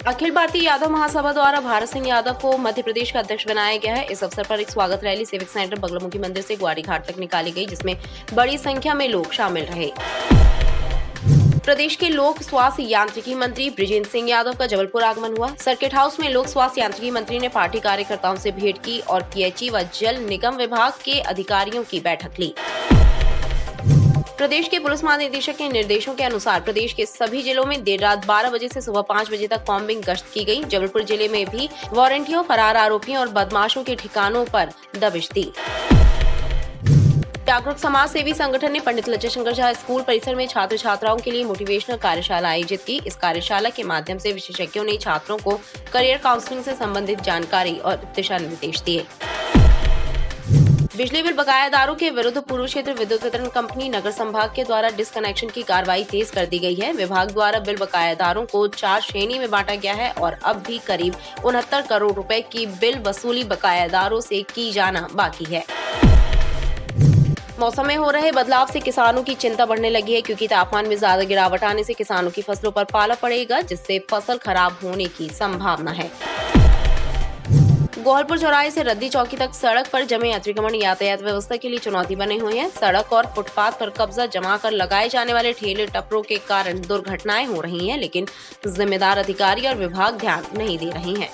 अखिल भारतीय यादव महासभा द्वारा भारत सिंह यादव को मध्य प्रदेश का अध्यक्ष बनाया गया है। इस अवसर पर एक स्वागत रैली सिविक सेंटर बगलामुखी मंदिर से ग्वारी घाट तक निकाली गई, जिसमें बड़ी संख्या में लोग शामिल रहे। प्रदेश के लोक स्वास्थ्य यांत्रिकी मंत्री बृजेंद्र सिंह यादव का जबलपुर आगमन हुआ। सर्किट हाउस में लोक स्वास्थ्य यांत्रिकी मंत्री ने पार्टी कार्यकर्ताओं से भेंट की और पीएचई व जल निगम विभाग के अधिकारियों की बैठक ली। प्रदेश के पुलिस महानिदेशक के निर्देशों के अनुसार प्रदेश के सभी जिलों में देर रात 12 बजे से सुबह 5 बजे तक कॉम्बिंग गश्त की गई। जबलपुर जिले में भी वारंटियों, फरार आरोपियों और बदमाशों के ठिकानों पर दबिश दी। जागरूक समाज सेवी संगठन ने पंडित लज्जा शंकर झा स्कूल परिसर में छात्र छात्राओं के लिए मोटिवेशनल कार्यशाला आयोजित की। इस कार्यशाला के माध्यम से विशेषज्ञों ने छात्रों को करियर काउंसलिंग से संबंधित जानकारी और दिशा निर्देश दिए। बिजली बिल बकायादारों के विरुद्ध पूर्व क्षेत्र विद्युत वितरण कंपनी नगर संभाग के द्वारा डिस्कनेक्शन की कार्रवाई तेज कर दी गई है। विभाग द्वारा बिल बकायादारों को 4 श्रेणी में बांटा गया है और अब भी करीब 69 करोड़ रुपए की बिल वसूली बकायादारों से की जाना बाकी है। मौसम में हो रहे बदलाव से किसानों की चिंता बढ़ने लगी है, क्योंकि तापमान में ज्यादा गिरावट आने से किसानों की फसलों पर पाला पड़ेगा, जिससे फसल खराब होने की संभावना है। गोहलपुर चौराहे से रद्दी चौकी तक सड़क पर जमे अतिक्रमण यातायात व्यवस्था के लिए चुनौती बने हुए हैं। सड़क और फुटपाथ पर कब्जा जमा कर लगाए जाने वाले ठेले टपरों के कारण दुर्घटनाएं हो रही हैं, लेकिन जिम्मेदार अधिकारी और विभाग ध्यान नहीं दे रहे हैं।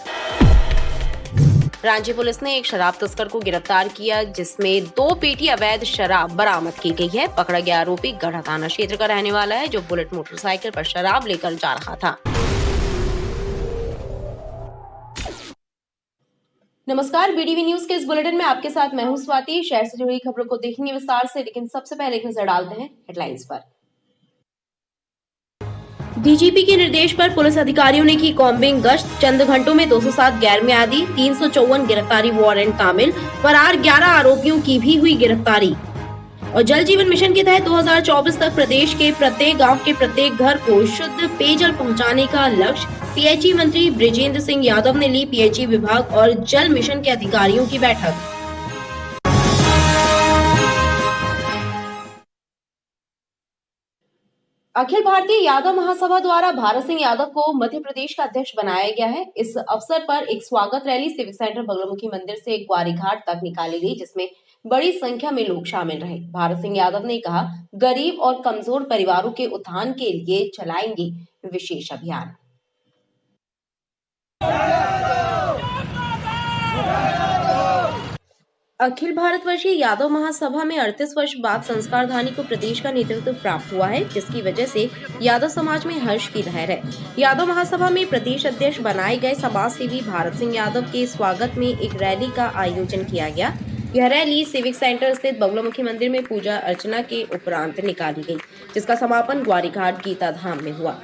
रांची पुलिस ने एक शराब तस्कर को गिरफ्तार किया, जिसमें 2 पेटी अवैध शराब बरामद की गई है। पकड़ा गया आरोपी गढ़ा थाना क्षेत्र का रहने वाला है, जो बुलेट मोटरसाइकिल पर शराब लेकर जा रहा था। नमस्कार, बीडीवी न्यूज के इस बुलेटिन में आपके साथ मैं हूं स्वाति। शहर से जुड़ी खबरों को देखेंगे विस्तार से, लेकिन सबसे पहले एक नजर डालते हैं हेडलाइंस पर। डीजीपी के निर्देश पर पुलिस अधिकारियों ने की कॉम्बिंग गश्त। चंद घंटों में 207 गैर मियादी, 354 गिरफ्तारी वारंट कामिल। फरार 11 आरोपियों की भी हुई गिरफ्तारी। और जल जीवन मिशन के तहत 2024 तक प्रदेश के प्रत्येक गांव के प्रत्येक घर को शुद्ध पेयजल पहुंचाने का लक्ष्य। पीएचई मंत्री बृजेंद्र सिंह यादव ने ली पीएचई विभाग और जल मिशन के अधिकारियों की बैठक। अखिल भारतीय यादव महासभा द्वारा भारत सिंह यादव को मध्य प्रदेश का अध्यक्ष बनाया गया है। इस अवसर पर एक स्वागत रैली सिविक सेंटर बगलामुखी मंदिर से ग्वारी घाट तक निकाली गई, जिसमें बड़ी संख्या में लोग शामिल रहे। भारत सिंह यादव ने कहा, गरीब और कमजोर परिवारों के उत्थान के लिए चलाएंगे विशेष अभियान। अखिल भारतवर्षीय यादव महासभा में 38 वर्ष बाद संस्कारधानी को प्रदेश का नेतृत्व प्राप्त हुआ है, जिसकी वजह से यादव समाज में हर्ष की लहर है। यादव महासभा में प्रदेश अध्यक्ष बनाए गए समाज सेवी भारत सिंह यादव के स्वागत में एक रैली का आयोजन किया गया। यह रैली सिविक सेंटर स्थित बगलामुखी मंदिर में पूजा अर्चना के उपरांत निकाली गई, जिसका समापन ग्वारी घाट गीता धाम में हुआ।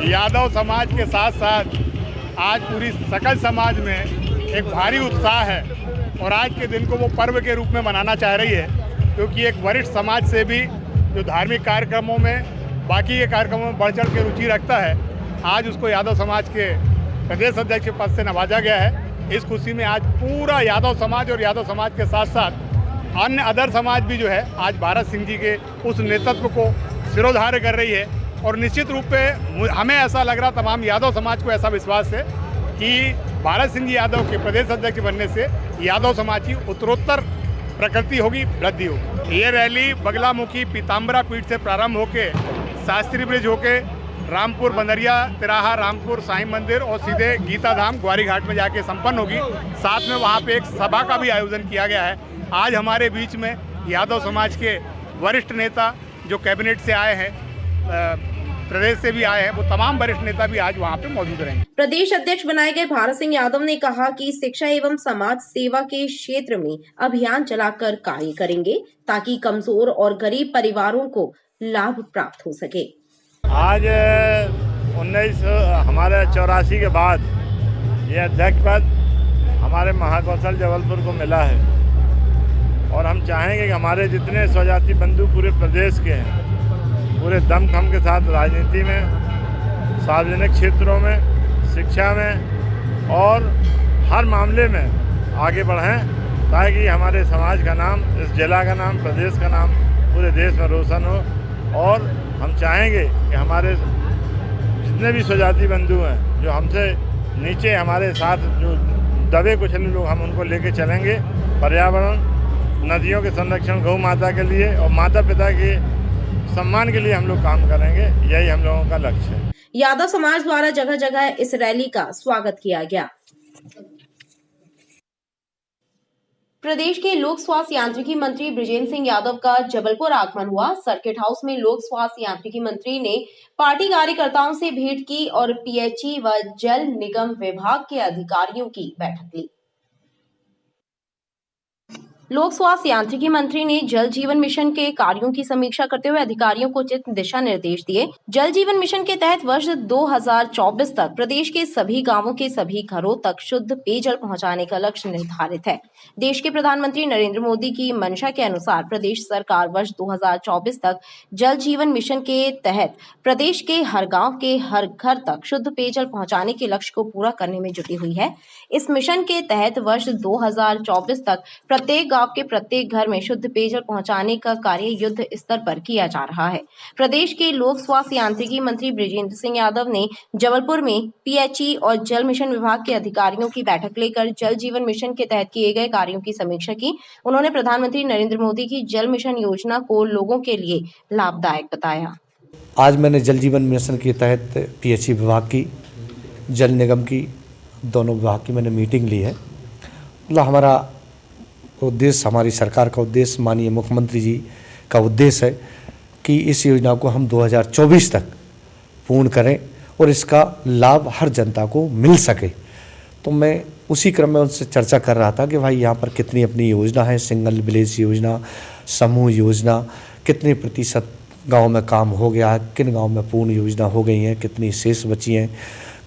यादव समाज के साथ साथ आज पूरी सकल समाज में एक भारी उत्साह है और आज के दिन को वो पर्व के रूप में मनाना चाह रही है, क्योंकि एक वरिष्ठ समाज से भी जो धार्मिक कार्यक्रमों में, बाकी के कार्यक्रमों में बढ़ चढ़ के रुचि रखता है, आज उसको यादव समाज के प्रदेश अध्यक्ष के पद से नवाजा गया है। इस खुशी में आज पूरा यादव समाज और यादव समाज के साथ साथ अन्य अदर समाज भी जो है आज भारत सिंह जी के उस नेतृत्व को सिरोधार्य कर रही है। और निश्चित रूप पे हमें ऐसा लग रहा, तमाम यादव समाज को ऐसा विश्वास है कि भारत सिंह जी यादव के प्रदेश अध्यक्ष बनने से यादव समाज की उत्तरोत्तर प्रकृति होगी, वृद्धि होगी। ये रैली बगलामुखी पीताम्बरा पीठ से प्रारंभ होके शास्त्री ब्रिज होके रामपुर बंदरिया तिराहा, रामपुर साईं मंदिर और सीधे गीता धाम ग्वारी घाट में जाके संपन्न होगी। साथ में वहाँ पे एक सभा का भी आयोजन किया गया है। आज हमारे बीच में यादव समाज के वरिष्ठ नेता जो कैबिनेट से आए हैं, प्रदेश से भी आए हैं, वो तमाम वरिष्ठ नेता भी आज वहाँ पे मौजूद रहेंगे। प्रदेश अध्यक्ष बनाए गए भारत सिंह यादव ने कहा कि शिक्षा एवं समाज सेवा के क्षेत्र में अभियान चलाकर कार्य करेंगे, ताकि कमजोर और गरीब परिवारों को लाभ प्राप्त हो सके। आज 1984 के बाद ये अध्यक्ष पद हमारे महाकौशल जबलपुर को मिला है और हम चाहेंगे कि हमारे जितने स्वजाति बंधु पूरे प्रदेश के हैं पूरे दमखम के साथ राजनीति में, सार्वजनिक क्षेत्रों में, शिक्षा में और हर मामले में आगे बढ़ें ताकि हमारे समाज का नाम, इस जिला का नाम, प्रदेश का नाम पूरे देश में रोशन हो। और हम चाहेंगे कि हमारे जितने भी स्वजाति बंधु हैं जो हमसे नीचे हमारे साथ जो दबे कुचले लोग, हम उनको लेके चलेंगे। पर्यावरण, नदियों के संरक्षण, गौ माता के लिए और माता पिता के सम्मान के लिए हम लोग काम करेंगे। यही हम लोगों का लक्ष्य है। यादव समाज द्वारा जगह जगह इस रैली का स्वागत किया गया। प्रदेश के लोक स्वास्थ्य यांत्रिकी मंत्री बृजेंद्र सिंह यादव का जबलपुर आगमन हुआ। सर्किट हाउस में लोक स्वास्थ्य यांत्रिकी मंत्री ने पार्टी कार्यकर्ताओं से भेंट की और पीएचई व जल निगम विभाग के अधिकारियों की बैठक ली। लोक स्वास्थ्य यांत्रिकी मंत्री ने जल जीवन मिशन के कार्यों की समीक्षा करते हुए अधिकारियों को उचित दिशा निर्देश दिए। जल जीवन मिशन के तहत वर्ष 2024 तक प्रदेश के सभी गांवों के सभी घरों तक शुद्ध पेयजल पहुंचाने का लक्ष्य निर्धारित है। देश के प्रधानमंत्री नरेंद्र मोदी की मंशा के अनुसार प्रदेश सरकार वर्ष 2024 तक जल जीवन मिशन के तहत प्रदेश के हर गाँव के हर घर तक शुद्ध पेयजल पहुँचाने के लक्ष्य को पूरा करने में जुटी हुई है। इस मिशन के तहत वर्ष 2024 तक प्रत्येक गांव के प्रत्येक घर में शुद्ध पेयजल पहुंचाने का कार्य युद्ध स्तर पर किया जा रहा है। प्रदेश के लोक स्वास्थ्य यांत्रिकी मंत्री बृजेंद्र सिंह यादव ने जबलपुर में पीएचई और जल मिशन विभाग के अधिकारियों की बैठक लेकर जल जीवन मिशन के तहत किए गए कार्यों की समीक्षा की। उन्होंने प्रधानमंत्री नरेंद्र मोदी की जल मिशन योजना को लोगों के लिए लाभदायक बताया। आज मैंने जल जीवन मिशन के तहत पीएचई विभाग की, जल निगम की, दोनों विभाग की मैंने मीटिंग ली है। मतलब हमारा उद्देश्य, हमारी सरकार का उद्देश्य, माननीय मुख्यमंत्री जी का उद्देश्य है कि इस योजना को हम 2024 तक पूर्ण करें और इसका लाभ हर जनता को मिल सके। तो मैं उसी क्रम में उनसे चर्चा कर रहा था कि भाई यहाँ पर कितनी अपनी योजना है, सिंगल विलेज योजना, समूह योजना, कितने प्रतिशत गांव में काम हो गया है, किन गांव में पूर्ण योजना हो गई हैं, कितनी शेष बची हैं,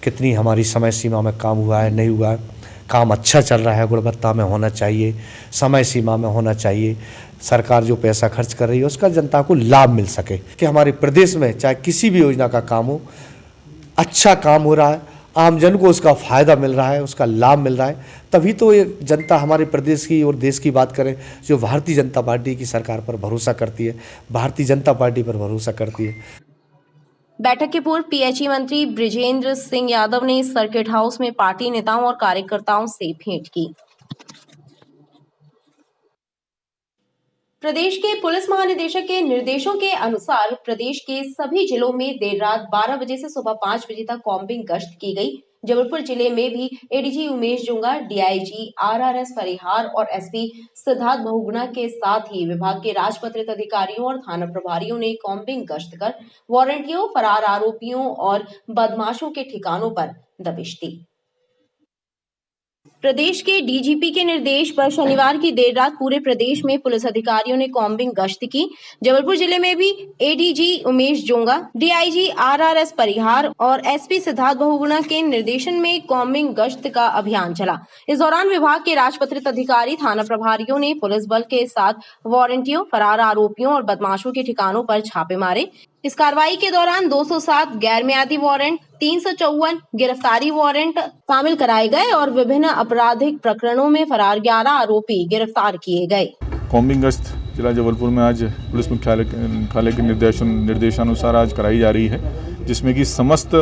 कितनी हमारी समय सीमा में काम हुआ है, नहीं हुआ है, काम अच्छा चल रहा है, गुणवत्ता में होना चाहिए, समय सीमा में होना चाहिए, सरकार जो पैसा खर्च कर रही है उसका जनता को लाभ मिल सके कि हमारे प्रदेश में चाहे किसी भी योजना का काम हो, अच्छा काम हो रहा है, आमजन को उसका फ़ायदा मिल रहा है, उसका लाभ मिल रहा है। तभी तो ये जनता हमारे प्रदेश की और देश की बात करें, जो भारतीय जनता पार्टी की सरकार पर भरोसा करती है, भारतीय जनता पार्टी पर भरोसा करती है। बैठक के पूर्व पीएचई मंत्री बृजेंद्र सिंह यादव ने सर्किट हाउस में पार्टी नेताओं और कार्यकर्ताओं से भेंट की। प्रदेश के पुलिस महानिदेशक के निर्देशों के अनुसार प्रदेश के सभी जिलों में देर रात 12 बजे से सुबह 5 बजे तक कॉम्बिंग गश्त की गई। जबलपुर जिले में भी ADG Umesh Junga, DIG RRS Parihar और एसपी सिद्धार्थ बहुगुणा के साथ ही विभाग के राजपत्रित अधिकारियों और थाना प्रभारियों ने कॉम्बिंग गश्त कर वारंटियों, फरार आरोपियों और बदमाशों के ठिकानों पर दबिश दी। प्रदेश के डीजीपी के निर्देश पर शनिवार की देर रात पूरे प्रदेश में पुलिस अधिकारियों ने कॉम्बिंग गश्त की। जबलपुर जिले में भी एडीजी उमेश जोंगा, डीआईजी आरआरएस परिहार और एसपी सिद्धार्थ बहुगुणा के निर्देशन में कॉम्बिंग गश्त का अभियान चला। इस दौरान विभाग के राजपत्रित अधिकारी, थाना प्रभारियों ने पुलिस बल के साथ वारंटियों, फरार आरोपियों और बदमाशों के ठिकानों पर छापे मारे। इस कार्रवाई के दौरान 207 गैर मियादी वारंट, 354 गिरफ्तारी वारंट शामिल कराए गए और विभिन्न आपराधिक प्रकरणों में फरार 11 आरोपी गिरफ्तार किए गए। कॉम्बिंग गश्त जिला जबलपुर में आज पुलिस मुख्यालय के निर्देशानुसार आज कराई जा रही है, जिसमें कि समस्त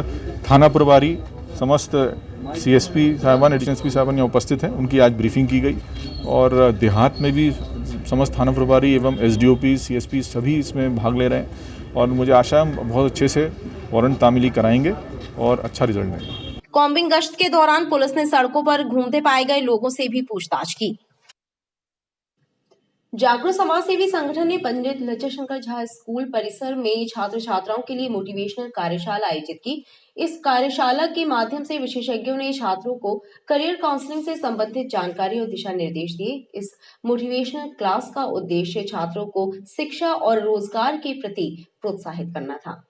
थाना प्रभारी, समस्त सीएसपी साहबान, एडिशनल एसपी साहबान यहाँ उपस्थित हैं। उनकी आज ब्रीफिंग की गई और देहात में भी समस्त थाना प्रभारी एवं एसडीओपी, सीएसपी सभी इसमें भाग ले रहे हैं और मुझे आशा है हम बहुत अच्छे से वारंट तामीली कराएंगे और अच्छा रिजल्ट मिलेगा। कॉम्बिंग गश्त के दौरान पुलिस ने सड़कों पर घूमते पाए गए लोगों से भी पूछताछ की। जागरूक समाज सेवी संगठन ने पंडित लज्जा शंकर झा स्कूल परिसर में छात्र छात्राओं के लिए मोटिवेशनल कार्यशाला आयोजित की। इस कार्यशाला के माध्यम से विशेषज्ञों ने छात्रों को करियर काउंसलिंग से संबंधित जानकारी और दिशा निर्देश दिए। इस मोटिवेशनल क्लास का उद्देश्य छात्रों को शिक्षा और रोजगार के प्रति प्रोत्साहित करना था।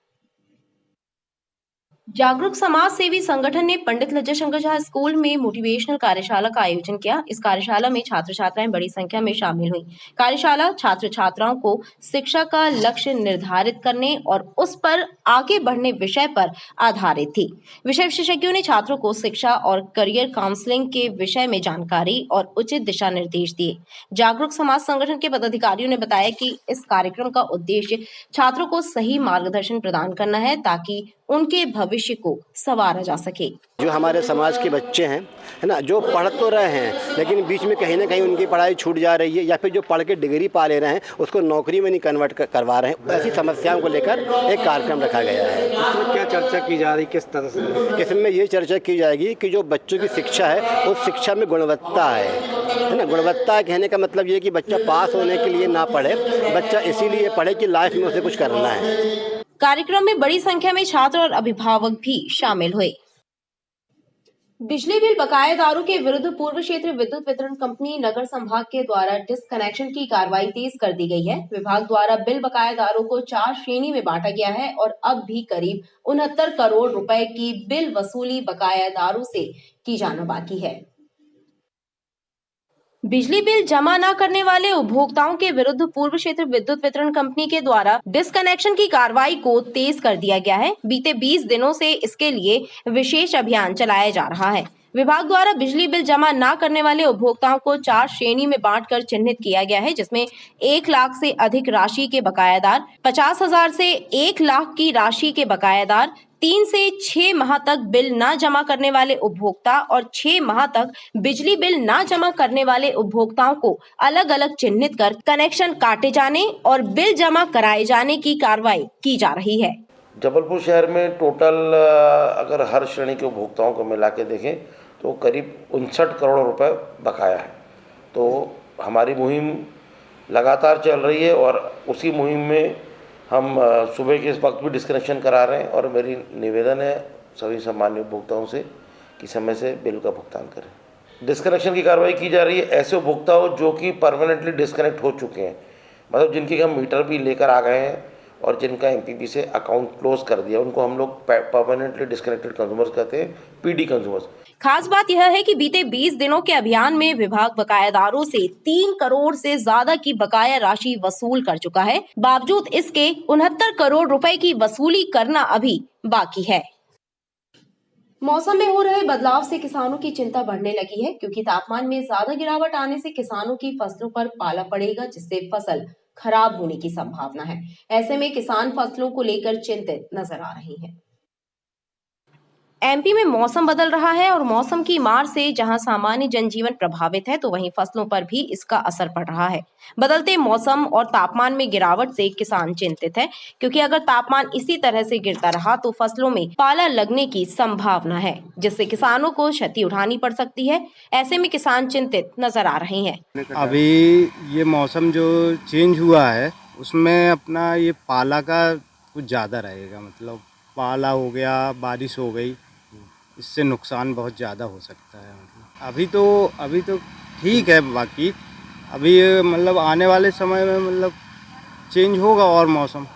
जागरूक समाज सेवी संगठन ने पंडित लज्जा शंकर झा स्कूल में मोटिवेशनल कार्यशाला का आयोजन किया। इस कार्यशाला में छात्र छात्राएं बड़ी संख्या में शामिल हुई। कार्यशाला छात्र छात्राओं को शिक्षा का लक्ष्य निर्धारित करने और उस पर आगे बढ़ने विषय पर आधारित थी। विषय विशेषज्ञों ने छात्रों को शिक्षा और करियर काउंसलिंग के विषय में जानकारी और उचित दिशा निर्देश दिए। जागरूक समाज संगठन के पदाधिकारियों ने बताया कि इस कार्यक्रम का उद्देश्य छात्रों को सही मार्गदर्शन प्रदान करना है ताकि उनके भविष्य को संवारा जा सके। जो हमारे समाज के बच्चे हैं, है ना, जो पढ़ तो रहे हैं लेकिन बीच में कहीं ना कहीं उनकी पढ़ाई छूट जा रही है या फिर जो पढ़ के डिग्री पा ले रहे हैं उसको नौकरी में नहीं कन्वर्ट करवा रहे हैं, ऐसी समस्याओं को लेकर एक कार्यक्रम रखा गया है। इसमें क्या चर्चा की जा रही, किस तरह से? इसमें ये चर्चा की जाएगी कि जो बच्चों की शिक्षा है उस शिक्षा में गुणवत्ता है ना। गुणवत्ता कहने का मतलब ये कि बच्चा पास होने के लिए ना पढ़े, बच्चा इसीलिए पढ़े कि लाइफ में उसे कुछ करना है। कार्यक्रम में बड़ी संख्या में छात्र और अभिभावक भी शामिल हुए। बिजली बिल बकायेदारों के विरुद्ध पूर्व क्षेत्र विद्युत वितरण कंपनी नगर संभाग के द्वारा डिस्कनेक्शन की कार्रवाई तेज कर दी गई है। विभाग द्वारा बिल बकायेदारों को 4 श्रेणी में बांटा गया है और अब भी करीब 69 करोड़ रुपए की बिल वसूली बकायेदारों से की जाना बाकी है। बिजली बिल जमा न करने वाले उपभोक्ताओं के विरुद्ध पूर्व क्षेत्र विद्युत वितरण कंपनी के द्वारा डिस्कनेक्शन की कार्रवाई को तेज कर दिया गया है। बीते 20 दिनों से इसके लिए विशेष अभियान चलाया जा रहा है। विभाग द्वारा बिजली बिल जमा न करने वाले उपभोक्ताओं को 4 श्रेणी में बांटकर चिन्हित किया गया है, जिसमें 1 लाख से अधिक राशि के बकायादार, 50,000 से 1 लाख की राशि के बकायादार, 3 से 6 माह तक बिल न जमा करने वाले उपभोक्ता और 6 माह तक बिजली बिल न जमा करने वाले उपभोक्ताओं को अलग अलग चिन्हित कर कनेक्शन काटे जाने और बिल जमा कराए जाने की कार्रवाई की जा रही है। जबलपुर शहर में टोटल अगर हर श्रेणी के उपभोक्ताओं को मिला के देखें तो करीब 59 करोड़ रुपए बकाया है। तो हमारी मुहिम लगातार चल रही है और उसी मुहिम में हम सुबह के इस वक्त भी डिस्कनेक्शन करा रहे हैं और मेरी निवेदन है सभी सामान्य उपभोक्ताओं से कि समय से बिल का भुगतान करें। डिस्कनेक्शन की कार्रवाई की जा रही है ऐसे उपभोक्ताओं जो कि परमानेंटली डिस्कनेक्ट हो चुके हैं, मतलब जिनकी हम मीटर भी लेकर आ गए हैं और जिनका एमपीपी से अकाउंट क्लोज कर दिया, उनको हम लोग परमानेंटली डिस्कनेक्टेड कंज्यूमर्स कहते हैं, पीडी कंज्यूमर्स। खास बात यह है कि बीते 20 दिनों के अभियान में विभाग बकायादारों से 3 करोड़ से ज्यादा की बकाया राशि वसूल कर चुका है। बावजूद इसके 69 करोड़ रुपए की वसूली करना अभी बाकी है। मौसम में हो रहे बदलाव से किसानों की चिंता बढ़ने लगी है, क्योंकि तापमान में ज्यादा गिरावट आने से किसानों की फसलों पर पाला पड़ेगा, जिससे फसल खराब होने की संभावना है। ऐसे में किसान फसलों को लेकर चिंतित नजर आ रहे हैं। एमपी में मौसम बदल रहा है और मौसम की मार से जहां सामान्य जनजीवन प्रभावित है, तो वहीं फसलों पर भी इसका असर पड़ रहा है। बदलते मौसम और तापमान में गिरावट से किसान चिंतित है, क्योंकि अगर तापमान इसी तरह से गिरता रहा तो फसलों में पाला लगने की संभावना है, जिससे किसानों को क्षति उठानी पड़ सकती है। ऐसे में किसान चिंतित नजर आ रहे हैं। अभी ये मौसम जो चेंज हुआ है उसमें अपना ये पाला का कुछ ज़्यादा रहेगा, मतलब पाला हो गया, बारिश हो गई, इससे नुकसान बहुत ज़्यादा हो सकता है। मतलब अभी तो ठीक है, बाकी अभी मतलब आने वाले समय में मतलब चेंज होगा और मौसम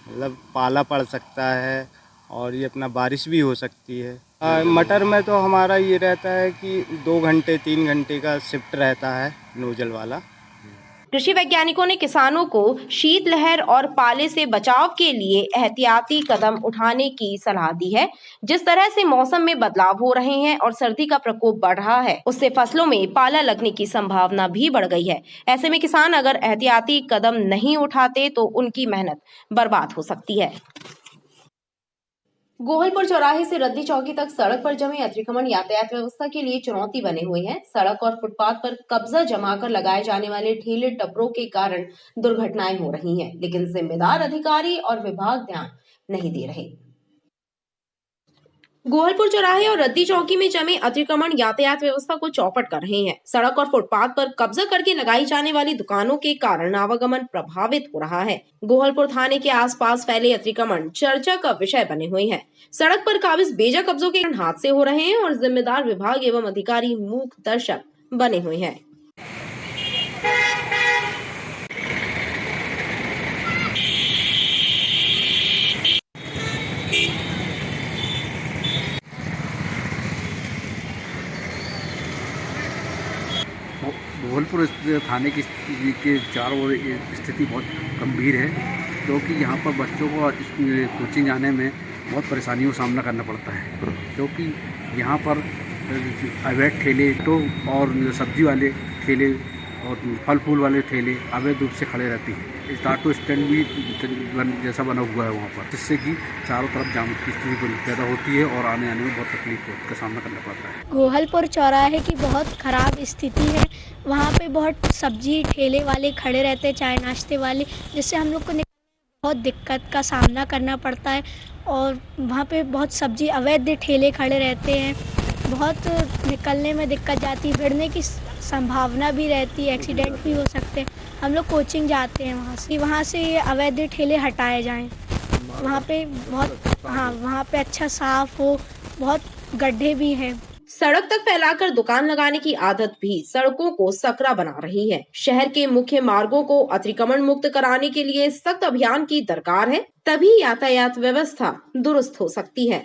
मतलब पाला पड़ सकता है और ये अपना बारिश भी हो सकती है। मटर में तो हमारा ये रहता है कि 2 घंटे 3 घंटे का शिफ्ट रहता है नोजल वाला। कृषि वैज्ञानिकों ने किसानों को शीतलहर और पाले से बचाव के लिए एहतियाती कदम उठाने की सलाह दी है। जिस तरह से मौसम में बदलाव हो रहे हैं और सर्दी का प्रकोप बढ़ रहा है, उससे फसलों में पाला लगने की संभावना भी बढ़ गई है। ऐसे में किसान अगर एहतियाती कदम नहीं उठाते तो उनकी मेहनत बर्बाद हो सकती है। गोहलपुर चौराहे से रद्दी चौकी तक सड़क पर जमे अतिक्रमण यातायात व्यवस्था के लिए चुनौती बने हुए हैं। सड़क और फुटपाथ पर कब्जा जमाकर लगाए जाने वाले ठेले टपरों के कारण दुर्घटनाएं हो रही हैं, लेकिन जिम्मेदार अधिकारी और विभाग ध्यान नहीं दे रहे। गोहलपुर चौराहे और रद्दी चौकी में जमे अतिक्रमण यातायात व्यवस्था को चौपट कर रहे हैं। सड़क और फुटपाथ पर कब्जा करके लगाई जाने वाली दुकानों के कारण आवागमन प्रभावित हो रहा है। गोहलपुर थाने के आसपास फैले अतिक्रमण चर्चा का विषय बने हुए हैं। सड़क पर काबिज बेजा कब्जों के कारण हादसे हो रहे हैं और जिम्मेदार विभाग एवं अधिकारी मूक दर्शक बने हुए हैं। गोहलपुर थाने की के चारों ओर स्थिति बहुत गंभीर है, क्योंकि यहाँ पर बच्चों को कोचिंग जाने में बहुत परेशानियों का सामना करना पड़ता है, क्योंकि यहाँ पर अवैध ठेले तो और सब्जी वाले ठेले और फल फूल वाले ठेले अवैध रूप से खड़े रहते हैं। ऑटो स्टैंड भी जैसा बना हुआ है वहाँ पर, जिससे कि चारों तरफ जाम की स्थिति पैदा होती है और आने में बहुत तकलीफ का सामना करना पड़ता है। गोहलपुर चौराहे की बहुत ख़राब स्थिति है। वहाँ पे बहुत सब्जी ठेले वाले खड़े रहते हैं, चाय नाश्ते वाले, जिससे हम लोग को बहुत दिक्कत का सामना करना पड़ता है। और वहाँ पे बहुत सब्जी अवैध ठेले खड़े रहते हैं, बहुत निकलने में दिक्कत जाती है, भिड़ने की संभावना भी रहती है, एक्सीडेंट भी हो सकते हैं। हम लोग कोचिंग जाते हैं वहाँ से ये अवैध ठेले हटाए जाएं। वहाँ पे वहाँ पे अच्छा साफ हो, बहुत गड्ढे भी हैं। सड़क तक फैलाकर दुकान लगाने की आदत भी सड़कों को सकरा बना रही है। शहर के मुख्य मार्गों को अतिक्रमण मुक्त कराने के लिए सख्त अभियान की दरकार है, तभी यातायात व्यवस्था दुरुस्त हो सकती है।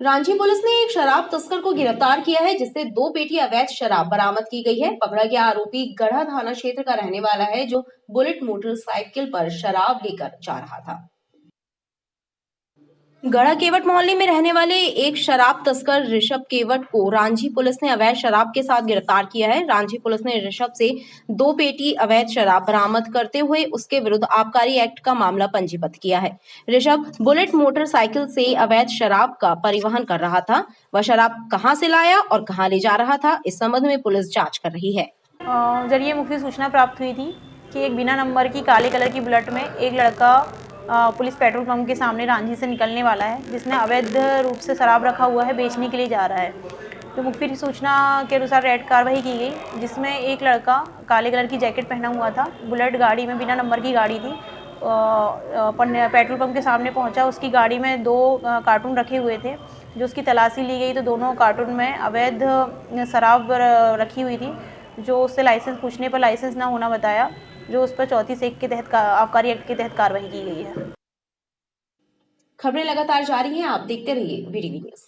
रांची पुलिस ने एक शराब तस्कर को गिरफ्तार किया है, जिससे 2 पेटी अवैध शराब बरामद की गई है। पकड़ा गया आरोपी गढ़ा थाना क्षेत्र का रहने वाला है, जो बुलेट मोटरसाइकिल पर शराब लेकर जा रहा था। गढ़ा केवट मोहल्ले में रहने वाले एक शराब तस्कर ऋषभ केवट को रांची पुलिस ने अवैध शराब के साथ गिरफ्तार किया है। रांची पुलिस ने ऋषभ से 2 पेटी अवैध शराब बरामद करते हुए उसके विरुद्ध आबकारी एक्ट का मामला पंजीबद्ध किया है। ऋषभ बुलेट मोटरसाइकिल से अवैध शराब का परिवहन कर रहा था। वह शराब कहां से लाया और कहां ले जा रहा था, इस संबंध में पुलिस जाँच कर रही है। जरिए मुख्य सूचना प्राप्त हुई थी कि एक बिना नंबर की काले कलर की बुलेट में एक लड़का पुलिस पेट्रोल पंप के सामने रांची से निकलने वाला है, जिसने अवैध रूप से शराब रखा हुआ है, बेचने के लिए जा रहा है। तो मुखबिर सूचना के अनुसार रेड कार्रवाई की गई, जिसमें एक लड़का काले कलर की जैकेट पहना हुआ था, बुलेट गाड़ी में बिना नंबर की गाड़ी थी, पेट्रोल पंप के सामने पहुंचा। उसकी गाड़ी में 2 कार्टून रखे हुए थे, जो उसकी तलाशी ली गई तो दोनों कार्टून में अवैध शराब रखी हुई थी, जो उससे लाइसेंस पूछने पर लाइसेंस ना होना बताया, जो उस पर 34 के तहत आबकारी एक्ट के तहत कार्रवाई की गई है। खबरें लगातार जारी हैं, आप देखते रहिए वीटीवी न्यूज़।